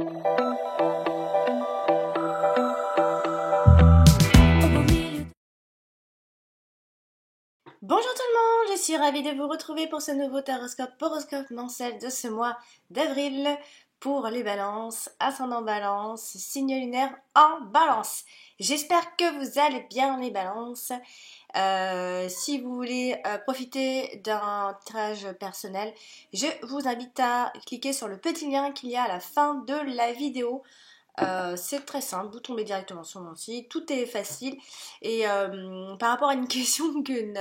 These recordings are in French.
Bonjour tout le monde, je suis ravie de vous retrouver pour ce nouveau horoscope mensuel de ce mois d'avril pour les balances, ascendant balance, signe lunaire en balance. J'espère que vous allez bien les balances. Si vous voulez profiter d'un tirage personnel, je vous invite à cliquer sur le petit lien qu'il y a à la fin de la vidéo. C'est très simple, vous tombez directement sur mon site, tout est facile. Et par rapport à une question qu'une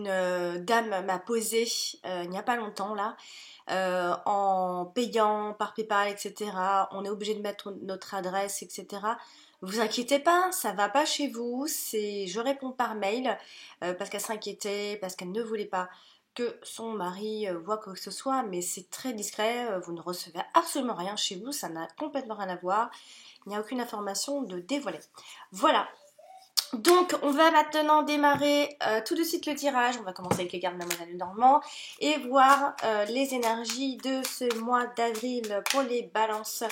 dame m'a posée il n'y a pas longtemps là, en payant par PayPal, etc., on est obligé de mettre notre adresse, etc. Vous inquiétez pas, ça va pas chez vous, je réponds par mail parce qu'elle s'inquiétait, parce qu'elle ne voulait pas que son mari voit quoi que ce soit, mais c'est très discret, vous ne recevez absolument rien chez vous, ça n'a complètement rien à voir, il n'y a aucune information de dévoiler. Voilà, donc on va maintenant démarrer tout de suite le tirage, on va commencer avec les cartes Mademoiselle Normand et voir les énergies de ce mois d'avril pour les balances.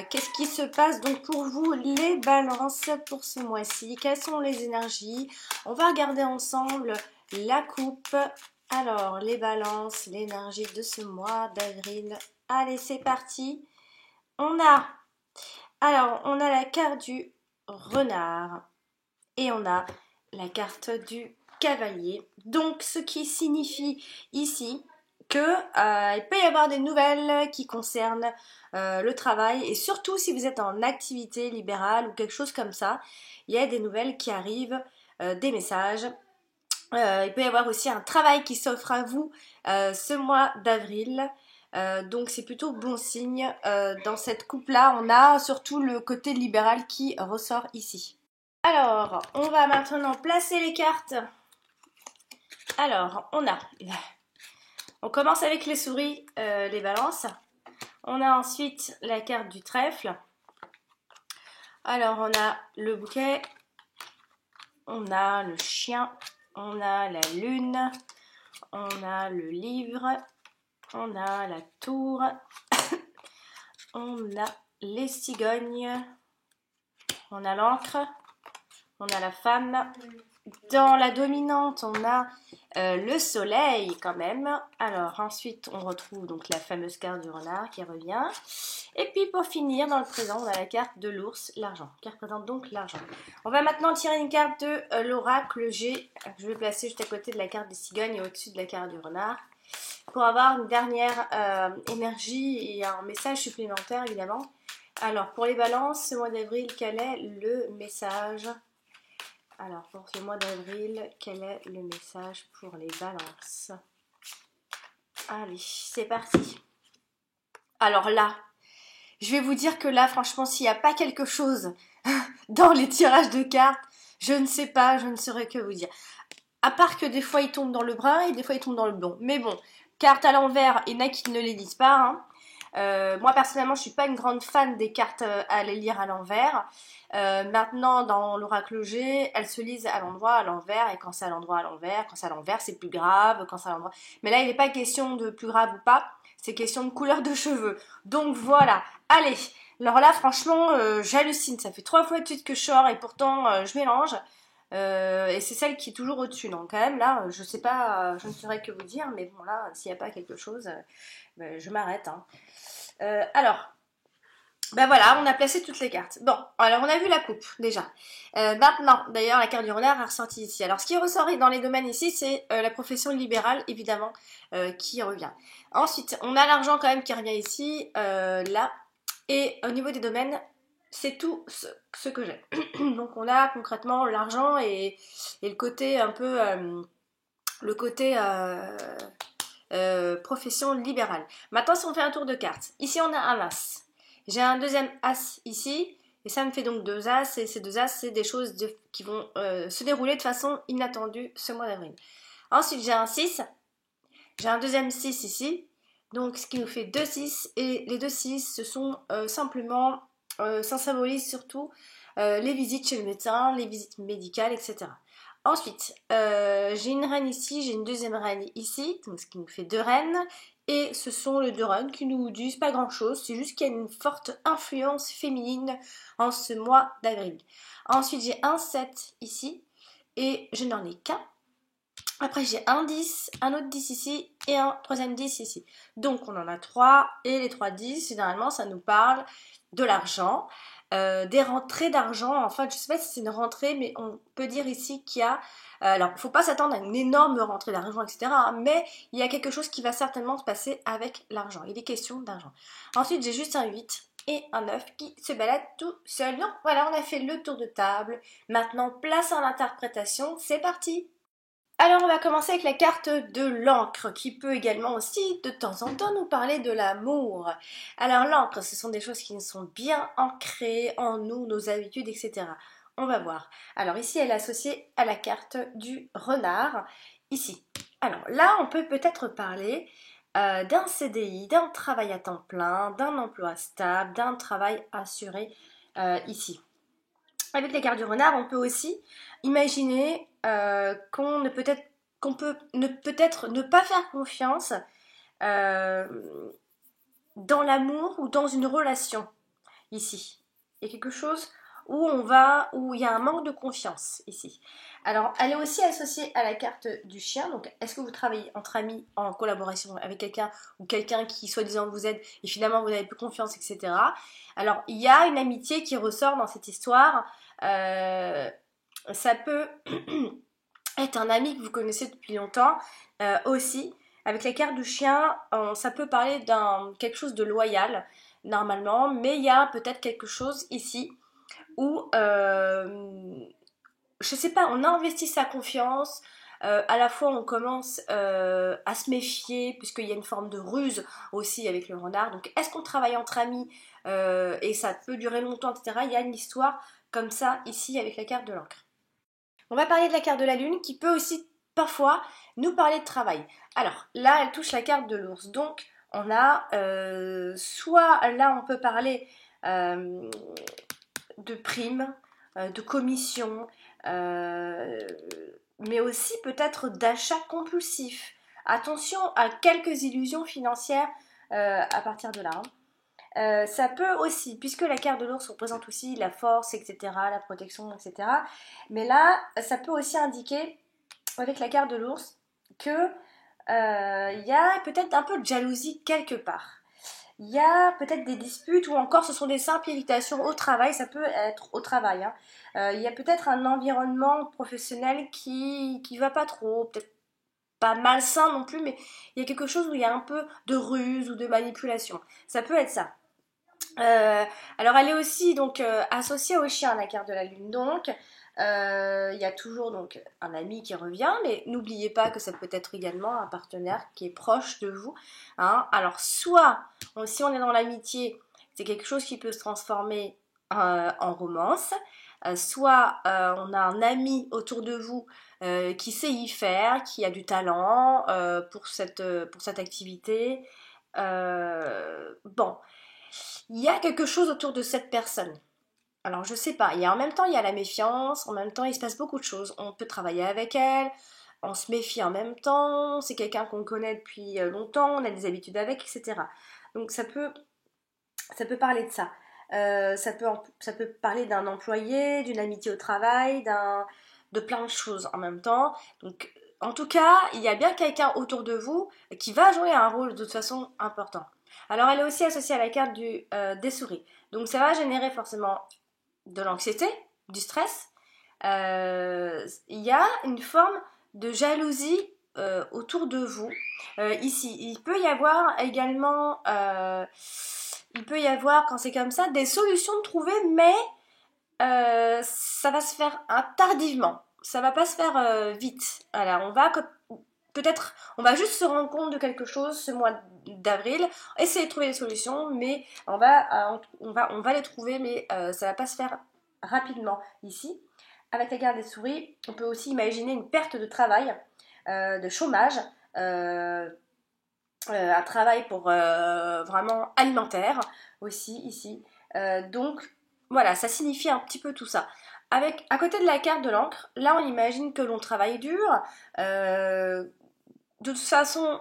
Qu'est-ce qui se passe donc pour vous les balances pour ce mois-ci? Quelles sont les énergies? On va regarder ensemble la coupe. Alors les balances, l'énergie de ce mois d'avril. Allez c'est parti. On a la carte du renard et on a la carte du cavalier. Donc ce qui signifie ici que il peut y avoir des nouvelles qui concernent le travail et surtout si vous êtes en activité libérale ou quelque chose comme ça, il y a des nouvelles qui arrivent, des messages. Il peut y avoir aussi un travail qui s'offre à vous ce mois d'avril. Donc c'est plutôt bon signe. Dans cette coupe-là, on a surtout le côté libéral qui ressort ici. Alors, on va maintenant placer les cartes. Alors, on commence avec les souris, les balances. On a ensuite la carte du trèfle. Alors, on a le bouquet. On a le chien. On a la lune. On a le livre. On a la tour. On a les cigognes. On a l'encre. On a la femme. Dans la dominante, on a le soleil quand même. Alors ensuite, on retrouve donc la fameuse carte du renard qui revient. Et puis pour finir, dans le présent, on a la carte de l'ours, l'argent, qui représente donc l'argent. On va maintenant tirer une carte de l'oracle G. Je vais placer juste à côté de la carte des cigognes et au-dessus de la carte du renard. Pour avoir une dernière énergie et un message supplémentaire évidemment. Alors pour les balances, ce mois d'avril, quel est le message ? Alors, pour ce mois d'avril, quel est le message pour les balances? Allez, c'est parti. Alors là, je vais vous dire que là, franchement, s'il n'y a pas quelque chose dans les tirages de cartes, je ne sais pas, je ne saurais que vous dire. À part que des fois, ils tombent dans le brun et des fois, ils tombent dans le blond. Mais bon, cartes à l'envers, il y en a qui ne les lisent pas, hein. Moi personnellement je suis pas une grande fan des cartes à les lire à l'envers. Maintenant dans l'oracle G, elles se lisent à l'endroit, à l'envers, et quand c'est à l'endroit, à l'envers, quand c'est à l'envers c'est plus grave, quand c'est à l'endroit. Mais là il n'est pas question de plus grave ou pas, c'est question de couleur de cheveux. Donc voilà, allez. Alors là franchement j'hallucine, ça fait 3 fois de suite que je sors et pourtant je mélange. Et c'est celle qui est toujours au-dessus, donc quand même là je sais pas, je ne saurais que vous dire, mais bon là s'il n'y a pas quelque chose, je m'arrête, hein. Alors, ben voilà, on a placé toutes les cartes. Bon, alors on a vu la coupe déjà. Maintenant, d'ailleurs, la carte du renard a ressorti ici. Alors, ce qui ressort dans les domaines ici, c'est la profession libérale, évidemment, qui revient. Ensuite, on a l'argent quand même qui revient ici, là. Et au niveau des domaines, c'est tout ce que j'ai. Donc, on a concrètement l'argent et le côté un peu... le côté... profession libérale. Maintenant, si on fait un tour de cartes, ici on a un as. J'ai un deuxième as ici, et ça me fait donc 2 as, et ces 2 as, c'est des choses qui vont se dérouler de façon inattendue ce mois d'avril. Ensuite, j'ai un 6, j'ai un deuxième 6 ici, donc ce qui nous fait 2 6, et les 2 6, ce sont simplement, ça symbolise surtout les visites chez le médecin, les visites médicales, etc. Ensuite, j'ai une reine ici, j'ai une deuxième reine ici, donc ce qui nous fait deux reines. Et ce sont les deux reines qui nous disent pas grand chose, c'est juste qu'il y a une forte influence féminine en ce mois d'avril. Ensuite, j'ai un 7 ici et je n'en ai qu'un. Après, j'ai un 10, un autre 10 ici et un troisième 10 ici. Donc, on en a 3 et les 3 10, généralement, ça nous parle de l'argent, des rentrées d'argent. En fait, je ne sais pas si c'est une rentrée, mais on peut dire ici qu'il y a... alors, il ne faut pas s'attendre à une énorme rentrée d'argent, etc. Mais il y a quelque chose qui va certainement se passer avec l'argent. Il est question d'argent. Ensuite, j'ai juste un 8 et un 9 qui se balade tout seul. Donc, voilà, on a fait le tour de table. Maintenant, place à l'interprétation. C'est parti! Alors on va commencer avec la carte de l'encre qui peut également aussi de temps en temps nous parler de l'amour. Alors l'encre, ce sont des choses qui nous sont bien ancrées en nous, nos habitudes, etc. On va voir. Alors ici elle est associée à la carte du renard, ici. Alors là on peut peut-être parler d'un CDI, d'un travail à temps plein, d'un emploi stable, d'un travail assuré ici. Avec la carte du renard, on peut aussi imaginer qu'on peut peut-être ne pas faire confiance euh, dans l'amour ou dans une relation ici. Il y a quelque chose où il y a un manque de confiance ici. Alors, elle est aussi associée à la carte du chien. Donc, est-ce que vous travaillez entre amis, en collaboration avec quelqu'un ou quelqu'un qui soi-disant vous aide et finalement vous n'avez plus confiance, etc. Alors, il y a une amitié qui ressort dans cette histoire. Ça peut être un ami que vous connaissez depuis longtemps aussi. Avec la carte du chien, ça peut parler d'un quelque chose de loyal normalement, mais il y a peut-être quelque chose ici où je sais pas, on a investi sa confiance. À la fois, on commence à se méfier, puisqu'il y a une forme de ruse aussi avec le renard. Donc, est-ce qu'on travaille entre amis et ça peut durer longtemps, etc. Il y a une histoire comme ça ici avec la carte de l'encre. On va parler de la carte de la lune qui peut aussi parfois nous parler de travail. Alors, là, elle touche la carte de l'ours. Donc, on a soit là, on peut parler de primes, de commissions, mais aussi peut-être d'achats compulsifs. Attention à quelques illusions financières à partir de là. Ça peut aussi, puisque la carte de l'ours représente aussi la force, etc., la protection, etc. Mais là, ça peut aussi indiquer, avec la carte de l'ours, que il y a peut-être un peu de jalousie quelque part. Il y a peut-être des disputes ou encore ce sont des simples irritations au travail, ça peut être au travail. Hein. Il y a peut-être un environnement professionnel qui va pas trop, peut-être pas malsain non plus, mais il y a quelque chose où il y a un peu de ruse ou de manipulation. Ça peut être ça. Alors elle est aussi donc associée au chien, la carte de la lune. Donc il y a toujours donc un ami qui revient, mais n'oubliez pas que ça peut être également un partenaire qui est proche de vous. Hein. Alors soit si on est dans l'amitié, c'est quelque chose qui peut se transformer en romance. Soit on a un ami autour de vous qui sait y faire, qui a du talent pour cette activité. Bon, il y a quelque chose autour de cette personne. Alors je sais pas, en même temps il y a la méfiance, en même temps il se passe beaucoup de choses. On peut travailler avec elle, on se méfie en même temps, c'est quelqu'un qu'on connaît depuis longtemps, on a des habitudes avec, etc. Donc ça peut parler de ça. Ça peut parler d'un employé, d'une amitié au travail, de plein de choses en même temps. Donc en tout cas, il y a bien quelqu'un autour de vous qui va jouer un rôle de toute façon important. Alors elle est aussi associée à la carte des souris. Donc ça va générer forcément de l'anxiété, du stress. Il y a une forme de jalousie autour de vous. Ici, il peut y avoir également, quand c'est comme ça, des solutions de trouver, mais ça va se faire tardivement. Ça va pas se faire vite. Voilà, on va juste se rendre compte de quelque chose ce mois d'avril, essayer de trouver des solutions, mais on va les trouver, mais ça va pas se faire rapidement. Ici, avec la carte des souris, on peut aussi imaginer une perte de travail, de chômage, un travail pour vraiment alimentaire aussi ici. Donc voilà, ça signifie un petit peu tout ça. À côté de la carte de l'encre, là on imagine que l'on travaille dur. De toute façon,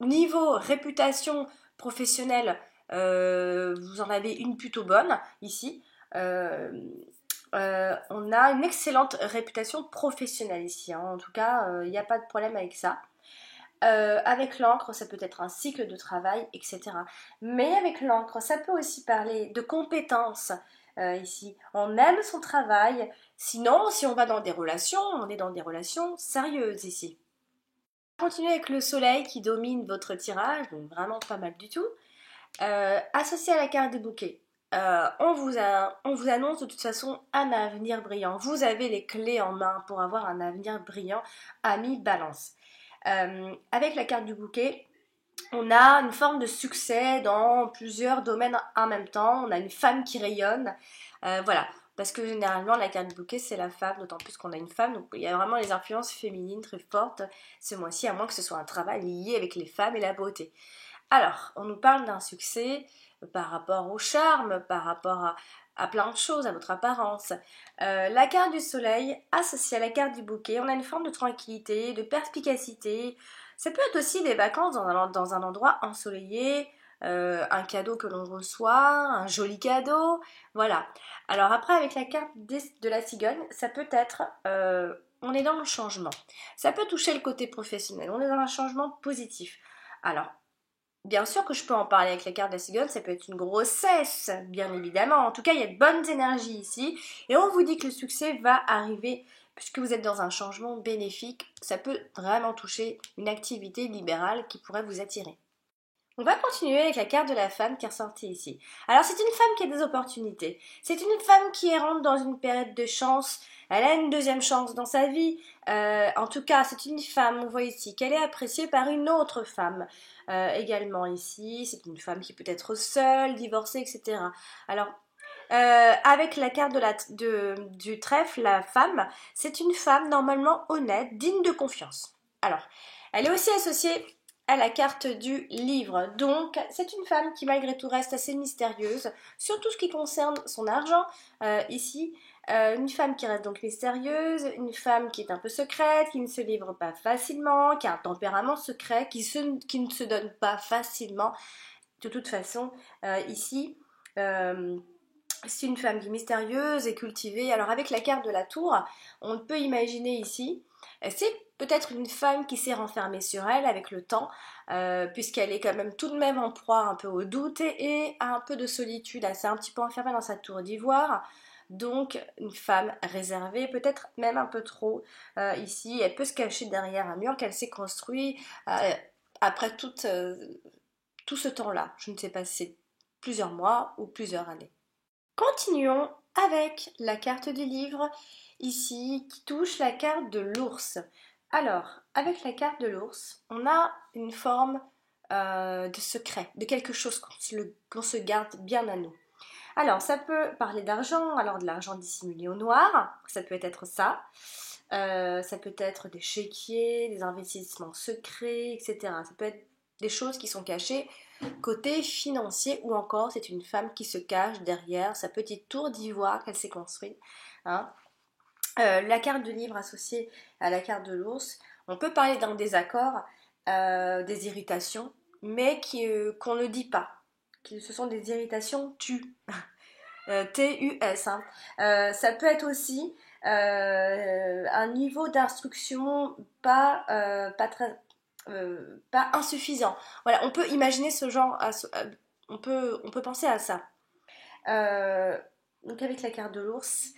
niveau réputation professionnelle, vous en avez une plutôt bonne ici. Euh, on a une excellente réputation professionnelle ici, hein. En tout cas, il n'y a pas de problème avec ça. Avec l'encre, ça peut être un cycle de travail, etc. Mais avec l'encre, ça peut aussi parler de compétences. Ici, on aime son travail. Sinon, si on va dans des relations, on est dans des relations sérieuses ici. Continuez avec le soleil qui domine votre tirage, donc vraiment pas mal du tout. Associé à la carte des bouquets, on vous annonce de toute façon un avenir brillant. Vous avez les clés en main pour avoir un avenir brillant, ami Balance. Avec la carte du bouquet, on a une forme de succès dans plusieurs domaines en même temps. On a une femme qui rayonne. Voilà. Parce que généralement, la carte du bouquet, c'est la femme, d'autant plus qu'on a une femme. Donc, il y a vraiment les influences féminines très fortes ce mois-ci, à moins que ce soit un travail lié avec les femmes et la beauté. Alors, on nous parle d'un succès par rapport au charme, par rapport à plein de choses, à votre apparence. La carte du soleil, associée à la carte du bouquet, on a une forme de tranquillité, de perspicacité. Ça peut être aussi des vacances dans un endroit ensoleillé, un cadeau que l'on reçoit, un joli cadeau, voilà. Alors après, avec la carte de la cigogne, ça peut être, on est dans le changement. Ça peut toucher le côté professionnel, on est dans un changement positif. Alors, bien sûr que je peux en parler avec la carte de la cigogne, ça peut être une grossesse, bien évidemment. En tout cas, il y a de bonnes énergies ici. Et on vous dit que le succès va arriver puisque vous êtes dans un changement bénéfique. Ça peut vraiment toucher une activité libérale qui pourrait vous attirer. On va continuer avec la carte de la femme qui est ressortie ici. Alors c'est une femme qui a des opportunités. C'est une femme qui rentre dans une période de chance. Elle a une deuxième chance dans sa vie. En tout cas, c'est une femme, on voit ici, qu'elle est appréciée par une autre femme. Également ici, c'est une femme qui peut être seule, divorcée, etc. Alors, avec la carte du trèfle, la femme, c'est une femme normalement honnête, digne de confiance. Alors, elle est aussi associée à la carte du livre. Donc, c'est une femme qui malgré tout reste assez mystérieuse sur tout ce qui concerne son argent. Ici, une femme qui reste donc mystérieuse, une femme qui est un peu secrète, qui ne se livre pas facilement, qui a un tempérament secret, qui ne se donne pas facilement. De toute façon, ici, c'est une femme qui est mystérieuse et cultivée. Alors avec la carte de la tour, on peut imaginer ici, c'est peut-être une femme qui s'est renfermée sur elle avec le temps, puisqu'elle est quand même tout de même en proie un peu au doute et à un peu de solitude. Elle s'est un petit peu enfermée dans sa tour d'ivoire. Donc une femme réservée, peut-être même un peu trop ici. Elle peut se cacher derrière un mur qu'elle s'est construit après tout ce temps-là. Je ne sais pas si c'est plusieurs mois ou plusieurs années. Continuons avec la carte du livre, ici, qui touche la carte de l'ours. Alors, avec la carte de l'ours, on a une forme de secret, de quelque chose qu'on se garde bien à nous. Alors, ça peut parler d'argent, alors de l'argent dissimulé au noir, ça peut être ça. Ça peut être des chéquiers, des investissements secrets, etc. Ça peut être des choses qui sont cachées côté financier, ou encore c'est une femme qui se cache derrière sa petite tour d'ivoire qu'elle s'est construite, hein. La carte du livre associée à la carte de l'ours, on peut parler d'un désaccord, des irritations, mais qu'on ne dit pas. Ce sont des irritations T-U-S, hein. Ça peut être aussi un niveau d'instruction pas insuffisant. Voilà, on peut imaginer ce genre, on peut penser à ça. Donc avec la carte de l'ours,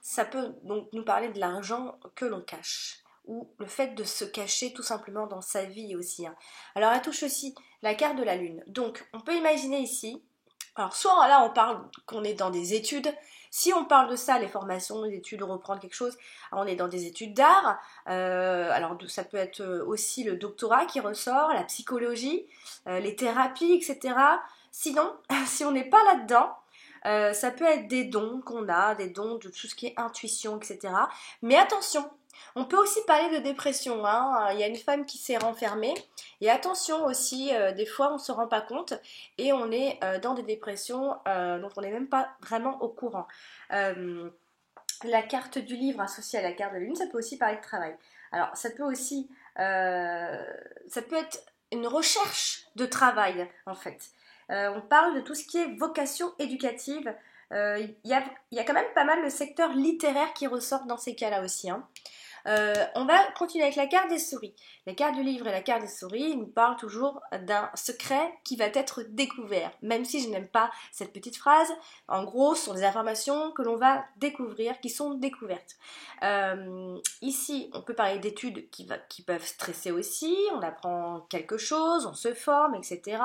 ça peut donc nous parler de l'argent que l'on cache, ou le fait de se cacher tout simplement dans sa vie aussi, hein. Alors elle touche aussi la carte de la lune. Donc on peut imaginer ici, alors soit là on parle qu'on est dans des études. Si on parle de ça, les formations, les études, reprendre quelque chose, on est dans des études d'art. Alors ça peut être aussi le doctorat qui ressort, la psychologie, les thérapies, etc. Sinon, si on n'est pas là-dedans, ça peut être des dons qu'on a, des dons de tout ce qui est intuition, etc. Mais attention, on peut aussi parler de dépression, hein. Il y a une femme qui s'est renfermée. Et attention aussi, des fois on ne se rend pas compte et on est dans des dépressions dont on n'est même pas vraiment au courant. la carte du livre associée à la carte de la lune, ça peut aussi parler de travail. Alors, ça peut aussi, ça peut être une recherche de travail, en fait. On parle de tout ce qui est vocation éducative. Il y a quand même pas mal le secteur littéraire qui ressort dans ces cas-là aussi, hein. On va continuer avec la carte des souris. La carte du livre et la carte des souris nous parlent toujours d'un secret qui va être découvert. Même si je n'aime pas cette petite phrase, en gros, ce sont des informations que l'on va découvrir, qui sont découvertes. Ici, on peut parler d'études qui peuvent stresser aussi, on apprend quelque chose, on se forme, etc.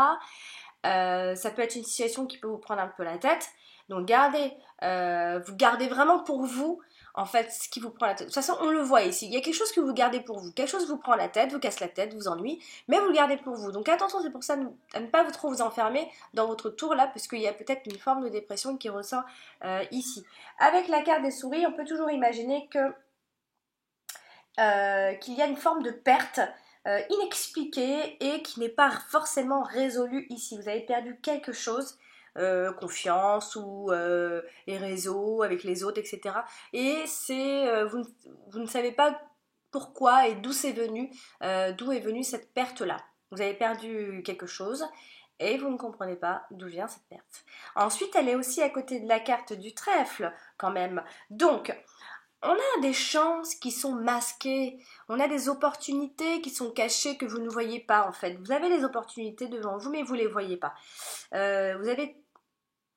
Ça peut être une situation qui peut vous prendre un peu la tête. Donc vous gardez vraiment pour vous, en fait, ce qui vous prend la tête. De toute façon, on le voit ici. Il y a quelque chose que vous gardez pour vous. Quelque chose vous prend la tête, vous casse la tête, vous ennuie, mais vous le gardez pour vous. Donc attention, c'est pour ça à ne pas trop vous enfermer dans votre tour là, parce qu'il y a peut-être une forme de dépression qui ressort ici. Avec la carte des souris, on peut toujours imaginer qu'il y a une forme de perte inexpliquée et qui n'est pas forcément résolue ici. Vous avez perdu quelque chose, confiance ou les réseaux avec les autres, etc. Et vous ne savez pas pourquoi et d'où d'où est venue cette perte-là. Vous avez perdu quelque chose et vous ne comprenez pas d'où vient cette perte. Ensuite, elle est aussi à côté de la carte du trèfle, quand même. Donc, on a des chances qui sont masquées, on a des opportunités qui sont cachées que vous ne voyez pas en fait. Vous avez les opportunités devant vous mais vous ne les voyez pas. Vous avez,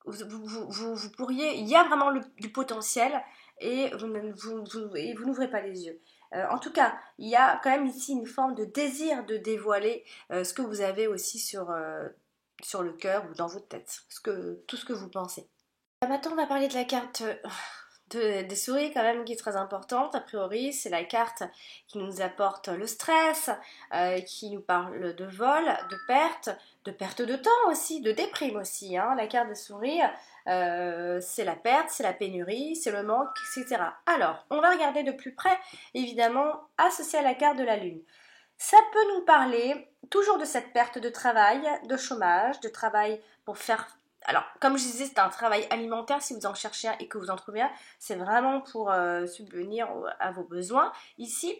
vous pourriez, il y a vraiment du potentiel et vous n'ouvrez pas les yeux. En tout cas, il y a quand même ici une forme de désir de dévoiler ce que vous avez aussi sur le cœur ou dans votre tête, tout ce que vous pensez. Maintenant, on va parler de la carte des souris quand même qui est très importante. A priori, c'est la carte qui nous apporte le stress, qui nous parle de vol, de perte de temps aussi, de déprime aussi, hein. La carte des souris, c'est la perte, c'est la pénurie, c'est le manque, etc. Alors, on va regarder de plus près, évidemment, associé à la carte de la lune. Ça peut nous parler toujours de cette perte de travail, de chômage, de travail pour faire. Alors, comme je disais, c'est un travail alimentaire. Si vous en cherchez un et que vous en trouvez un, c'est vraiment pour subvenir à vos besoins. Ici,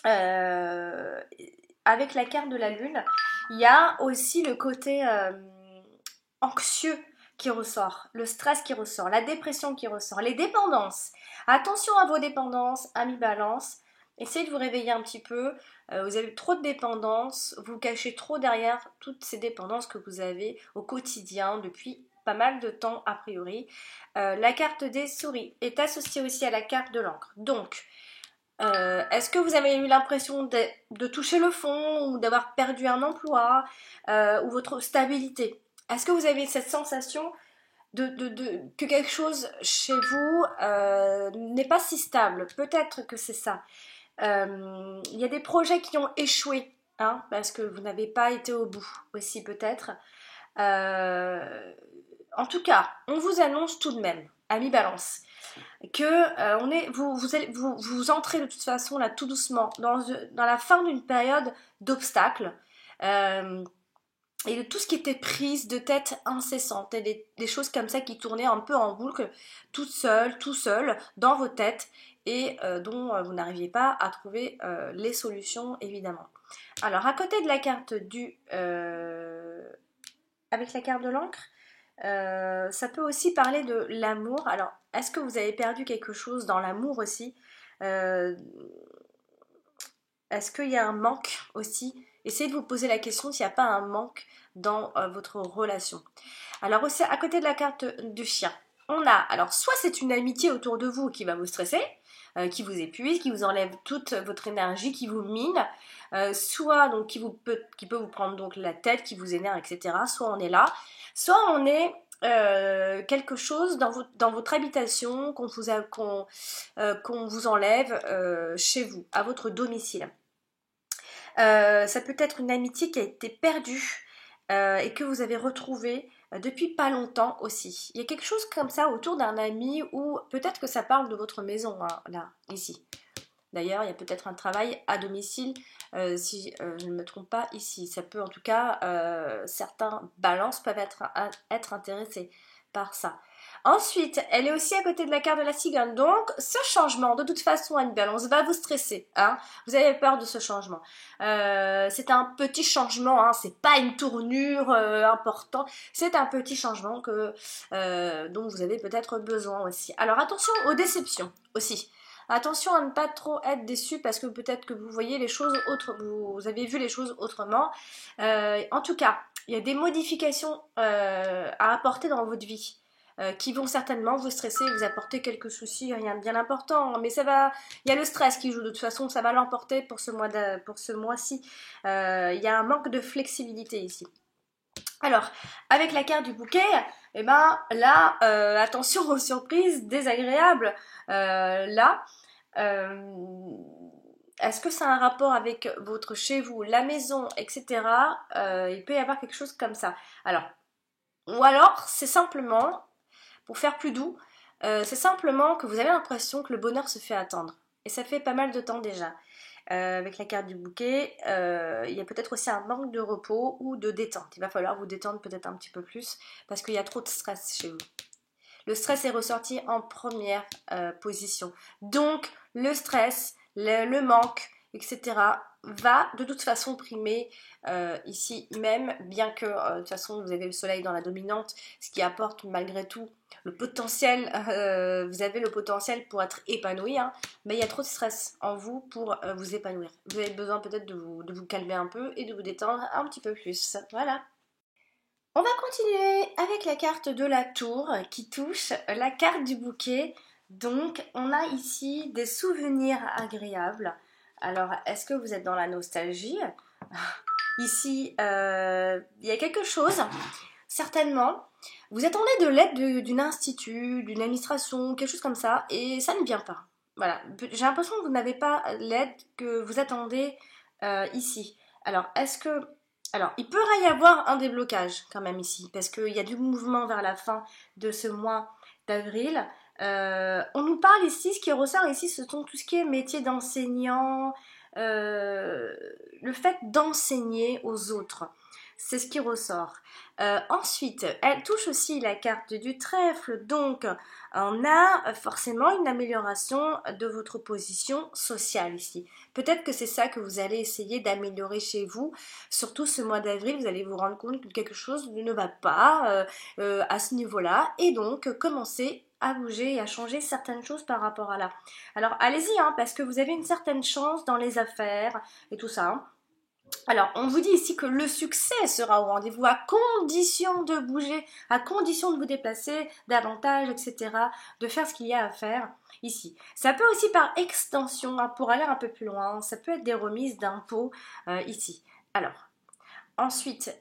avec la carte de la lune, il y a aussi le côté anxieux qui ressort, le stress qui ressort, la dépression qui ressort, les dépendances. Attention à vos dépendances, amis balance. Essayez de vous réveiller un petit peu. Vous avez trop de dépendances, vous cachez trop derrière toutes ces dépendances que vous avez au quotidien depuis pas mal de temps a priori. La carte des souris est associée aussi à la carte de l'encre. Donc, est-ce que vous avez eu l'impression de toucher le fond ou d'avoir perdu un emploi ou votre stabilité? Est-ce que vous avez cette sensation que quelque chose chez vous n'est pas si stable? Peut-être que c'est ça. Il y a des projets qui ont échoué, hein, parce que vous n'avez pas été au bout aussi peut-être. En tout cas, on vous annonce tout de même, amis balance, que vous entrez de toute façon là tout doucement dans la fin d'une période d'obstacles. Et de tout ce qui était prise de tête incessante, et des choses comme ça qui tournaient un peu en boucle, tout seul, dans vos têtes, et dont vous n'arriviez pas à trouver les solutions, évidemment. Alors, à côté de la carte avec la carte de l'encre, ça peut aussi parler de l'amour. Alors, est-ce que vous avez perdu quelque chose dans l'amour aussi? Est-ce qu'il y a un manque aussi? Essayez de vous poser la question s'il n'y a pas un manque dans votre relation. Alors aussi, à côté de la carte du chien, on a, alors soit c'est une amitié autour de vous qui va vous stresser, qui vous épuise, qui vous enlève toute votre énergie, qui vous mine, soit donc qui peut vous prendre donc la tête, qui vous énerve, etc. Soit on est là, soit on est quelque chose dans votre habitation qu'on vous enlève chez vous, à votre domicile. Ça peut être une amitié qui a été perdue et que vous avez retrouvée depuis pas longtemps aussi. Il y a quelque chose comme ça autour d'un ami ou peut-être que ça parle de votre maison, hein, là, ici. D'ailleurs, il y a peut-être un travail à domicile, si je ne me trompe pas ici. Ça peut en tout cas, certains balances peuvent être intéressés par ça. Ensuite, elle est aussi à côté de la carte de la cigogne. Donc, ce changement, de toute façon, à une balance, va vous stresser. Hein. Vous avez peur de ce changement. C'est un petit changement, hein. C'est pas une tournure importante. C'est un petit changement dont vous avez peut-être besoin aussi. Alors, attention aux déceptions aussi. Attention à ne pas trop être déçu parce que peut-être que vous voyez les choses vous avez vu les choses autrement. En tout cas, il y a des modifications à apporter dans votre vie. Qui vont certainement vous stresser et vous apporter quelques soucis, rien de bien important, mais ça va, il y a le stress qui joue, de toute façon ça va l'emporter pour ce mois-ci. Il y a un manque de flexibilité ici. Alors, avec la carte du bouquet, eh ben là, attention aux surprises désagréables. Là, est-ce que ça a un rapport avec votre chez vous, la maison, etc. Il peut y avoir quelque chose comme ça. Ou alors, c'est simplement pour faire plus doux, c'est simplement que vous avez l'impression que le bonheur se fait attendre. Et ça fait pas mal de temps déjà. Avec la carte du bouquet, il y a peut-être aussi un manque de repos ou de détente. Il va falloir vous détendre peut-être un petit peu plus parce qu'il y a trop de stress chez vous. Le stress est ressorti en première position. Donc, le stress, le manque, etc. va de toute façon primer ici même, bien que de toute façon vous avez le soleil dans la dominante, ce qui apporte malgré tout le potentiel, vous avez le potentiel pour être épanoui, hein, mais il y a trop de stress en vous pour vous épanouir. Vous avez besoin peut-être de vous calmer un peu et de vous détendre un petit peu plus. Voilà. On va continuer avec la carte de la tour qui touche la carte du bouquet. Donc, on a ici des souvenirs agréables. Alors, est-ce que vous êtes dans la nostalgie? Ici, il y a quelque chose, certainement. Vous attendez de l'aide d'une institut, d'une administration, quelque chose comme ça, et ça ne vient pas. Voilà, j'ai l'impression que vous n'avez pas l'aide que vous attendez ici. Alors, il pourrait y avoir un déblocage quand même ici, parce qu'il y a du mouvement vers la fin de ce mois d'avril. On nous parle ici, ce qui ressort ici, ce sont tout ce qui est métier d'enseignant, le fait d'enseigner aux autres. C'est ce qui ressort. Ensuite, elle touche aussi la carte du trèfle, donc on a forcément une amélioration de votre position sociale ici. Peut-être que c'est ça que vous allez essayer d'améliorer chez vous. Surtout ce mois d'avril, vous allez vous rendre compte que quelque chose ne va pas à ce niveau-là et donc commencer à bouger et à changer certaines choses par rapport à là. Alors allez-y, hein, parce que vous avez une certaine chance dans les affaires et tout ça. Hein. Alors, on vous dit ici que le succès sera au rendez-vous à condition de bouger, à condition de vous déplacer davantage, etc., de faire ce qu'il y a à faire ici. Ça peut aussi par extension, hein, pour aller un peu plus loin, ça peut être des remises d'impôts ici. Alors, ensuite,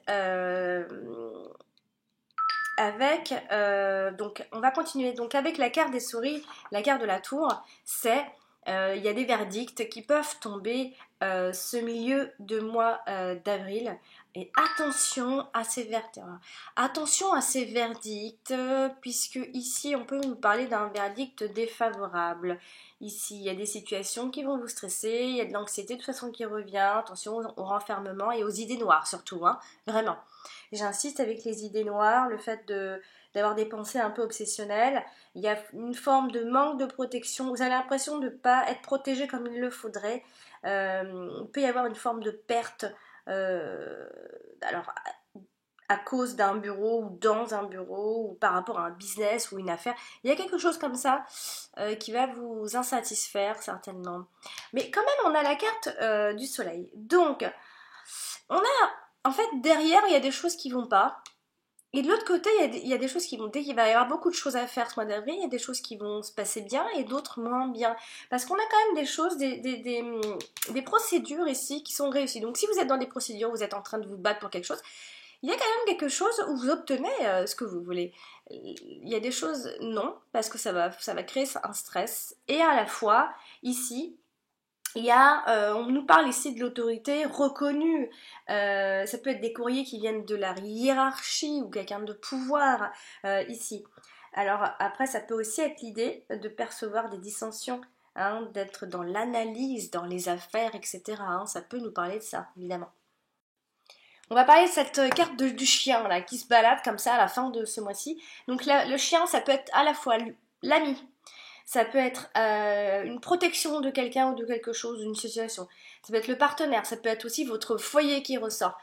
donc on va continuer donc avec la carte des souris, la carte de la tour, c'est il y a des verdicts qui peuvent tomber ce milieu de mois d'avril et attention à ces verdicts. Attention à ces verdicts puisque ici on peut nous parler d'un verdict défavorable. Ici il y a des situations qui vont vous stresser, il y a de l'anxiété de toute façon qui revient, attention au renfermement et aux idées noires surtout, hein, vraiment. J'insiste avec les idées noires, le fait d'avoir des pensées un peu obsessionnelles. Il y a une forme de manque de protection. Vous avez l'impression de ne pas être protégé comme il le faudrait. Il peut y avoir une forme de perte alors, à cause d'un bureau ou dans un bureau ou par rapport à un business ou une affaire. Il y a quelque chose comme ça qui va vous insatisfaire certainement. Mais quand même, on a la carte du soleil. Donc, on a... En fait, derrière, il y a des choses qui vont pas. Et de l'autre côté, il y a des choses qui vont... Dès qu'il va y avoir beaucoup de choses à faire ce mois d'avril, il y a des choses qui vont se passer bien et d'autres moins bien. Parce qu'on a quand même des choses, des procédures ici qui sont réussies. Donc si vous êtes dans des procédures, vous êtes en train de vous battre pour quelque chose, il y a quand même quelque chose où vous obtenez ce que vous voulez. Il y a des choses non, parce que ça va créer un stress. Et à la fois, ici... on nous parle ici de l'autorité reconnue. Ça peut être des courriers qui viennent de la hiérarchie ou quelqu'un de pouvoir ici. Alors après, ça peut aussi être l'idée de percevoir des dissensions, hein, d'être dans l'analyse, dans les affaires, etc. Hein, ça peut nous parler de ça, évidemment. On va parler de cette carte du chien là, qui se balade comme ça à la fin de ce mois-ci. Donc le chien, ça peut être à la fois l'ami, ça peut être une protection de quelqu'un ou de quelque chose, d'une situation. Ça peut être le partenaire, ça peut être aussi votre foyer qui ressort.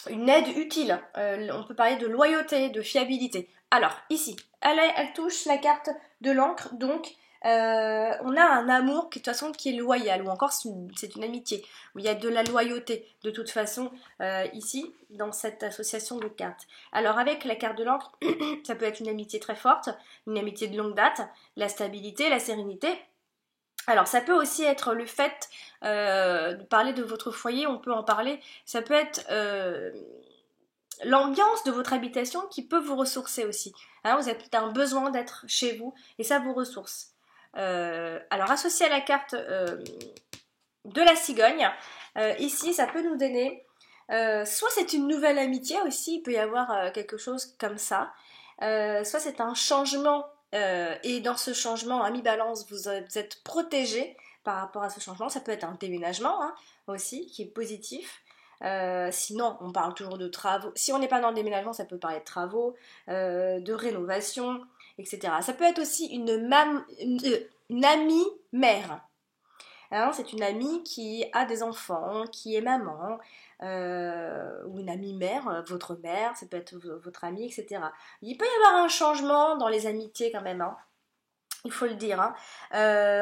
Une aide utile. On peut parler de loyauté, de fiabilité. Alors, ici, elle touche la carte de l'encre, donc on a un amour qui, de toute façon, qui est loyal, ou encore c'est une amitié, où il y a de la loyauté, de toute façon, ici, dans cette association de cartes. Alors, avec la carte de l'encre, ça peut être une amitié très forte, une amitié de longue date, la stabilité, la sérénité. Alors, ça peut aussi être le fait de parler de votre foyer, on peut en parler. Ça peut être l'ambiance de votre habitation qui peut vous ressourcer aussi. Hein, vous avez peut-être un besoin d'être chez vous et ça vous ressource. Alors, associé à la carte de la cigogne, ici, ça peut nous donner... soit c'est une nouvelle amitié aussi, il peut y avoir quelque chose comme ça. Soit c'est un changement et dans ce changement, ami balance, vous êtes protégé par rapport à ce changement. Ça peut être un déménagement hein, aussi qui est positif. Sinon, on parle toujours de travaux. Si on n'est pas dans le déménagement, ça peut parler de travaux, de rénovation, etc. Ça peut être aussi une amie mère. Hein, c'est une amie qui a des enfants, qui est maman, ou une amie mère, votre mère, ça peut être votre amie, etc. Il peut y avoir un changement dans les amitiés quand même, hein. Il faut le dire. Hein.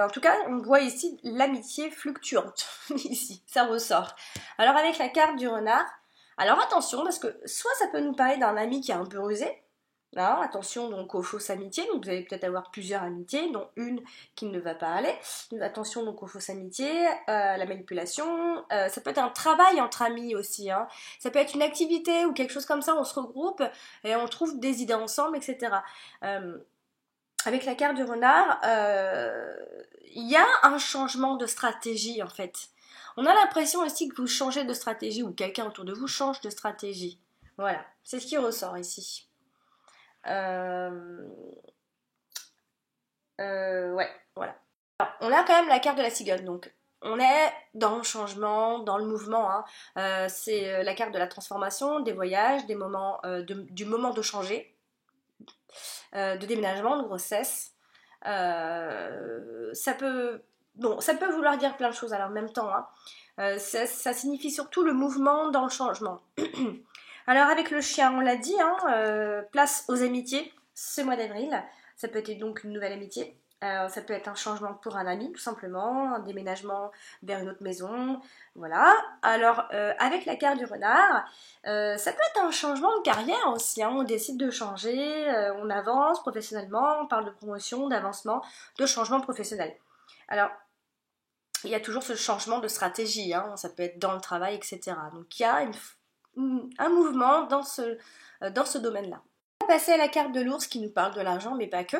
En tout cas, on voit ici l'amitié fluctuante. Ici, ça ressort. Alors avec la carte du renard, alors attention, parce que soit ça peut nous parler d'un ami qui est un peu rusé, hein, attention donc aux fausses amitiés, donc vous allez peut-être avoir plusieurs amitiés, dont une qui ne va pas aller. Attention donc aux fausses amitiés, la manipulation, ça peut être un travail entre amis aussi, hein. Ça peut être une activité ou quelque chose comme ça, on se regroupe et on trouve des idées ensemble, etc. Avec la carte du renard, il y a un changement de stratégie en fait. On a l'impression aussi que vous changez de stratégie ou quelqu'un autour de vous change de stratégie. Voilà, c'est ce qui ressort ici. Ouais, voilà. Alors, on a quand même la carte de la cigogne, donc on est dans le changement, dans le mouvement. Hein. C'est la carte de la transformation, des voyages, des moments, du moment de changer, de déménagement, de grossesse. Ça peut, bon, ça peut vouloir dire plein de choses en même temps. Hein. Ça signifie surtout le mouvement dans le changement. Alors avec le chien, on l'a dit, hein, place aux amitiés ce mois d'avril. Ça peut être donc une nouvelle amitié. Ça peut être un changement pour un ami, tout simplement, un déménagement vers une autre maison, voilà. Alors, avec la carte du renard, ça peut être un changement de carrière aussi, hein. On décide de changer, on avance professionnellement, on parle de promotion, d'avancement, de changement professionnel. Alors, il y a toujours ce changement de stratégie, hein. Ça peut être dans le travail, etc. Donc, il y a un mouvement dans ce domaine-là. On va passer à la carte de l'ours qui nous parle de l'argent, mais pas que.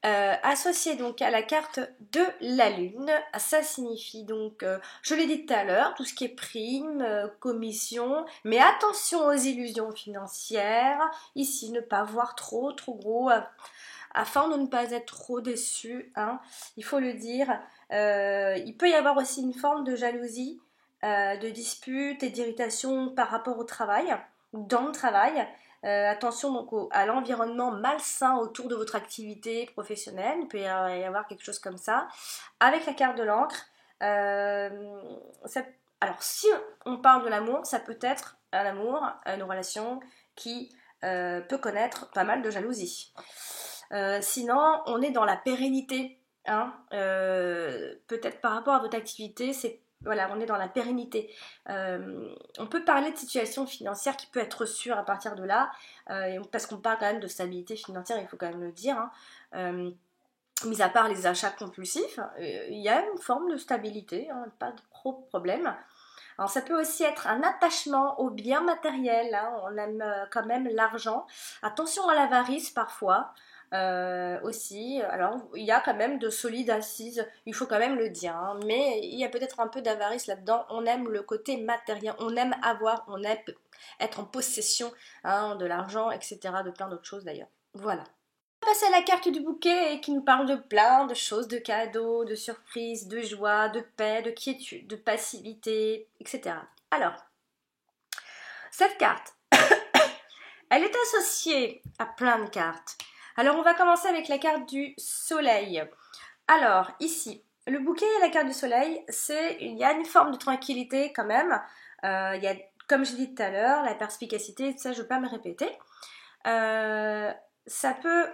Associé donc à la carte de la lune, ça signifie donc, je l'ai dit tout à l'heure, tout ce qui est prime, commission, mais attention aux illusions financières, ici ne pas voir trop gros, afin de ne pas être trop déçu, hein, il faut le dire. Il peut y avoir aussi une forme de jalousie, de dispute et d'irritation par rapport au travail, ou dans le travail. Attention donc à l'environnement malsain autour de votre activité professionnelle, il peut y avoir quelque chose comme ça. Avec la carte de l'encre, alors si on parle de l'amour, ça peut être un amour, une relation qui peut connaître pas mal de jalousie. Sinon, on est dans la pérennité, hein, peut-être par rapport à votre activité, voilà, on est dans la pérennité. On peut parler de situation financière qui peut être sûre à partir de là, parce qu'on parle quand même de stabilité financière, il faut quand même le dire. Hein. Mis à part les achats compulsifs, il y a une forme de stabilité, hein, pas de problème. Alors ça peut aussi être un attachement aux biens matériels, hein, on aime quand même l'argent. Attention à l'avarice parfois. Aussi, alors il y a quand même de solides assises, il faut quand même le dire, hein, mais il y a peut-être un peu d'avarice là-dedans. On aime le côté matériel, on aime avoir, on aime être en possession, hein, de l'argent, etc., de plein d'autres choses d'ailleurs. Voilà. On va passer à la carte du bouquet qui nous parle de plein de choses, de cadeaux, de surprises, de joie, de paix, de quiétude, de passivité, etc. Alors, Cette carte, elle est associée à plein de cartes. Alors, on va commencer avec la carte du soleil. Alors, ici, le bouquet et la carte du soleil, il y a une forme de tranquillité quand même. Il y a, comme je dit tout à l'heure, la perspicacité, ça je ne veux pas me répéter. Ça peut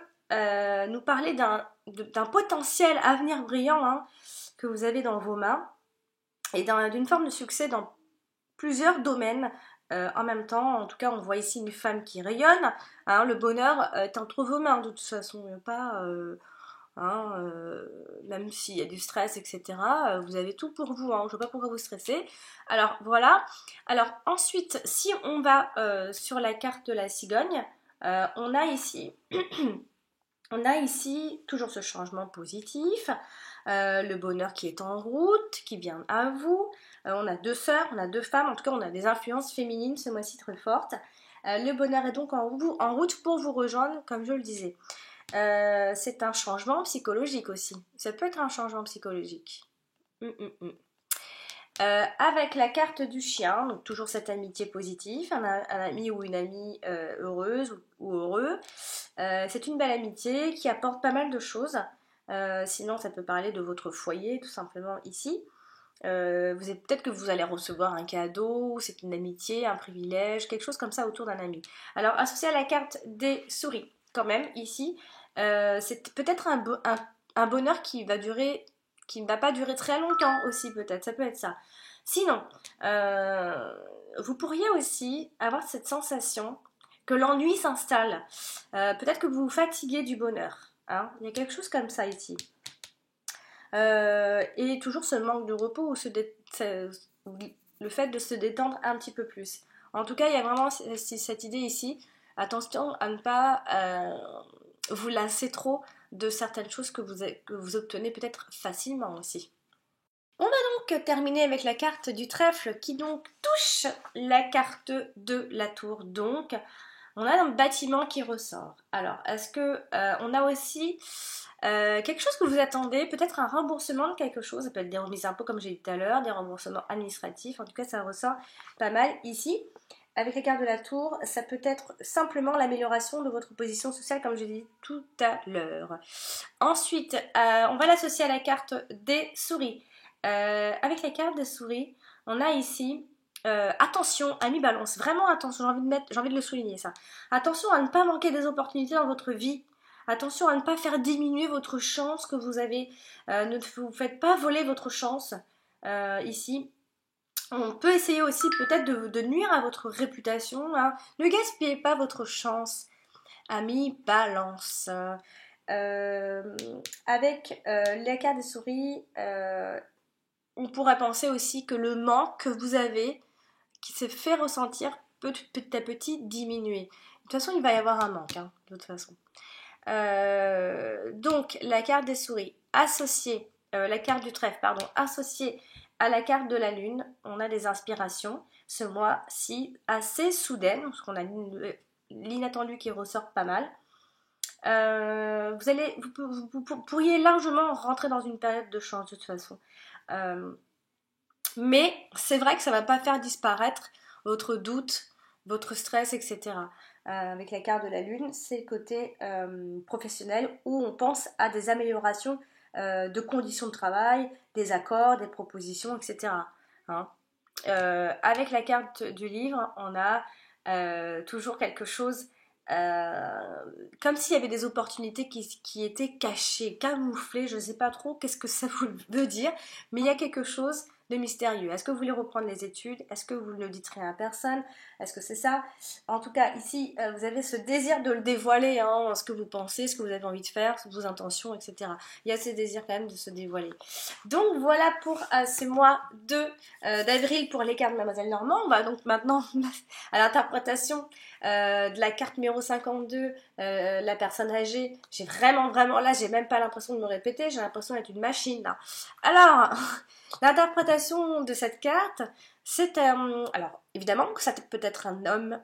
nous parler d'un potentiel avenir brillant hein, que vous avez dans vos mains et d'une forme de succès dans plusieurs domaines en même temps. En tout cas, on voit ici une femme qui rayonne. Hein, le bonheur est entre vos mains de toute façon, pas... même s'il y a du stress, etc. Vous avez tout pour vous, hein, je ne vois pas pourquoi vous stressez. Alors voilà. Alors ensuite, si on va sur la carte de la cigogne, on a ici toujours ce changement positif, le bonheur qui est en route, qui vient à vous. On a deux sœurs, on a deux femmes, en tout cas on a des influences féminines ce mois-ci très fortes. Le bonheur est donc en route pour vous rejoindre, comme je le disais. C'est un changement psychologique aussi. Ça peut être un changement psychologique. Avec la carte du chien, donc toujours cette amitié positive, un ami ou une amie heureuse ou heureux. C'est une belle amitié qui apporte pas mal de choses. Sinon, ça peut parler de votre foyer, tout simplement ici. Peut-être que vous allez recevoir un cadeau, c'est une amitié, un privilège, quelque chose comme ça autour d'un ami. Alors, associé à la carte des souris, quand même, ici, c'est peut-être un bonheur qui ne va pas durer très longtemps aussi, peut-être, ça peut être ça. Sinon, vous pourriez aussi avoir cette sensation que l'ennui s'installe. Peut-être que vous vous fatiguez du bonheur. Hein. Il y a quelque chose comme ça ici. Et toujours ce manque de repos ou le fait de se détendre un petit peu plus. En tout cas, il y a vraiment cette idée ici. Attention à ne pas vous lasser trop de certaines choses que vous obtenez peut-être facilement aussi. On va donc terminer avec la carte du trèfle qui donc touche la carte de la tour. Donc, on a un bâtiment qui ressort. Alors, est-ce que on a aussi quelque chose que vous attendez, peut-être un remboursement de quelque chose, ça peut être des remises d'impôts comme j'ai dit tout à l'heure, des remboursements administratifs, en tout cas ça ressort pas mal ici. Avec la carte de la tour, ça peut être simplement l'amélioration de votre position sociale comme j'ai dit tout à l'heure. Ensuite, on va l'associer à la carte des souris. Avec la carte des souris, on a ici attention, ami balance, vraiment attention, j'ai envie de le souligner ça. Attention à ne pas manquer des opportunités dans votre vie. Attention à ne pas faire diminuer votre chance que vous avez. Ne vous faites pas voler votre chance ici. On peut essayer aussi peut-être de nuire à votre réputation. Hein. Ne gaspillez pas votre chance. Ami balance. Avec les cartes des souris, on pourrait penser aussi que le manque que vous avez, qui se fait ressentir, peut petit à petit diminuer. De toute façon, il va y avoir un manque, hein, de toute façon. Donc, la carte des souris associée, la carte du trèfle, pardon, associée à la carte de la lune, on a des inspirations ce mois-ci assez soudaines, parce qu'on a l'inattendu qui ressort pas mal. Vous pourriez largement rentrer dans une période de chance de toute façon. Mais c'est vrai que ça ne va pas faire disparaître votre doute, votre stress, etc. Avec la carte de la lune, c'est le côté professionnel où on pense à des améliorations de conditions de travail, des accords, des propositions, etc. Hein. Avec la carte du livre, on a toujours quelque chose comme s'il y avait des opportunités qui étaient cachées, camouflées, je ne sais pas trop qu'est-ce que ça veut dire, mais il y a quelque chose de mystérieux. Est-ce que vous voulez reprendre les études? Est-ce que vous ne le dites rien à personne? Est-ce que c'est ça? En tout cas, ici, vous avez ce désir de le dévoiler, hein, ce que vous pensez, ce que vous avez envie de faire, vos intentions, etc. Il y a ce désir quand même de se dévoiler. Donc voilà pour ce mois d'avril pour les cartes de Mademoiselle Normand. On va donc maintenant à l'interprétation de la carte numéro 52, la personne âgée. J'ai vraiment, là, j'ai même pas l'impression de me répéter, j'ai l'impression d'être une machine, là. Alors, l'interprétation de cette carte, c'est... alors, évidemment, ça peut être un homme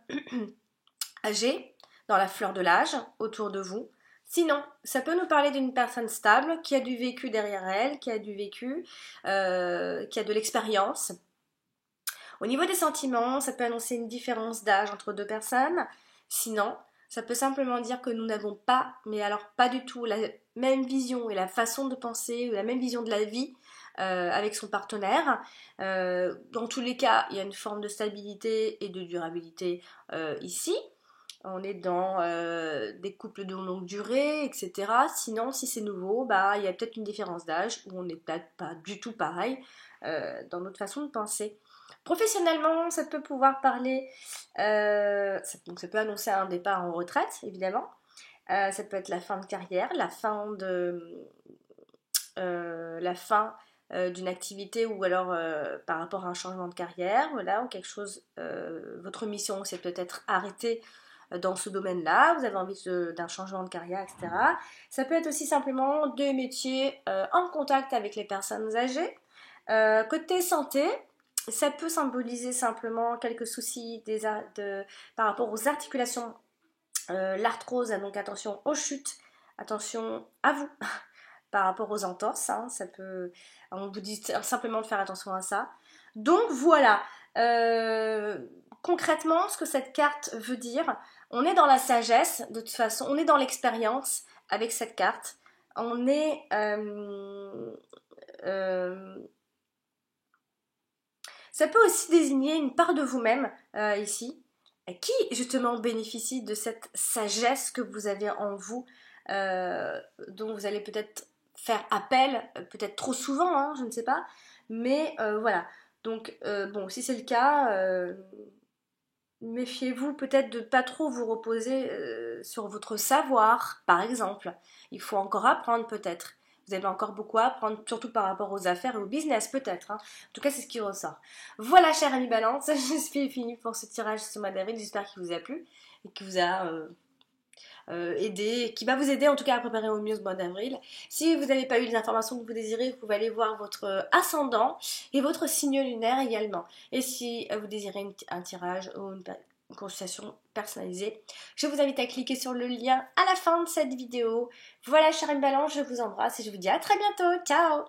âgé, dans la fleur de l'âge, autour de vous. Sinon, ça peut nous parler d'une personne stable, qui a du vécu derrière elle, qui a du vécu, qui a de l'expérience. Au niveau des sentiments, ça peut annoncer une différence d'âge entre deux personnes. Sinon, ça peut simplement dire que nous n'avons pas, mais alors pas du tout, la même vision et la façon de penser ou la même vision de la vie avec son partenaire. Dans tous les cas, il y a une forme de stabilité et de durabilité ici. On est dans des couples de longue durée, etc. Sinon, si c'est nouveau, bah, il y a peut-être une différence d'âge où on n'est peut-être pas du tout pareil dans notre façon de penser. Professionnellement, ça peut pouvoir parler, donc ça peut annoncer un départ en retraite, évidemment. Ça peut être la fin de carrière, la fin d'une activité ou alors par rapport à un changement de carrière, voilà, ou quelque chose, votre mission c'est peut-être arrêtée dans ce domaine-là, vous avez envie d'un changement de carrière, etc. Ça peut être aussi simplement des métiers en contact avec les personnes âgées. Côté santé, ça peut symboliser simplement quelques soucis par rapport aux articulations, l'arthrose, donc attention aux chutes, attention à vous par rapport aux entorses, hein, on vous dit simplement de faire attention à ça. Donc voilà, concrètement, ce que cette carte veut dire, on est dans la sagesse, de toute façon, on est dans l'expérience avec cette carte. On est... ça peut aussi désigner une part de vous-même, ici, qui justement bénéficie de cette sagesse que vous avez en vous, dont vous allez peut-être faire appel, peut-être trop souvent, hein, je ne sais pas, mais voilà. Donc, bon, si c'est le cas, méfiez-vous peut-être de ne pas trop vous reposer sur votre savoir, par exemple. Il faut encore apprendre peut-être. Vous avez encore beaucoup à apprendre, surtout par rapport aux affaires et au business peut-être. Hein. En tout cas, c'est ce qui ressort. Voilà, chère amie Balance, je suis finie pour ce tirage ce mois d'avril. J'espère qu'il vous a plu et qu'il vous a aidé, qui va vous aider en tout cas à préparer au mieux ce mois d'avril. Si vous n'avez pas eu les informations que vous désirez, vous pouvez aller voir votre ascendant et votre signe lunaire également. Et si vous désirez un tirage ou une consultation personnalisée, je vous invite à cliquer sur le lien à la fin de cette vidéo. Voilà, chère Balance, je vous embrasse et je vous dis à très bientôt. Ciao!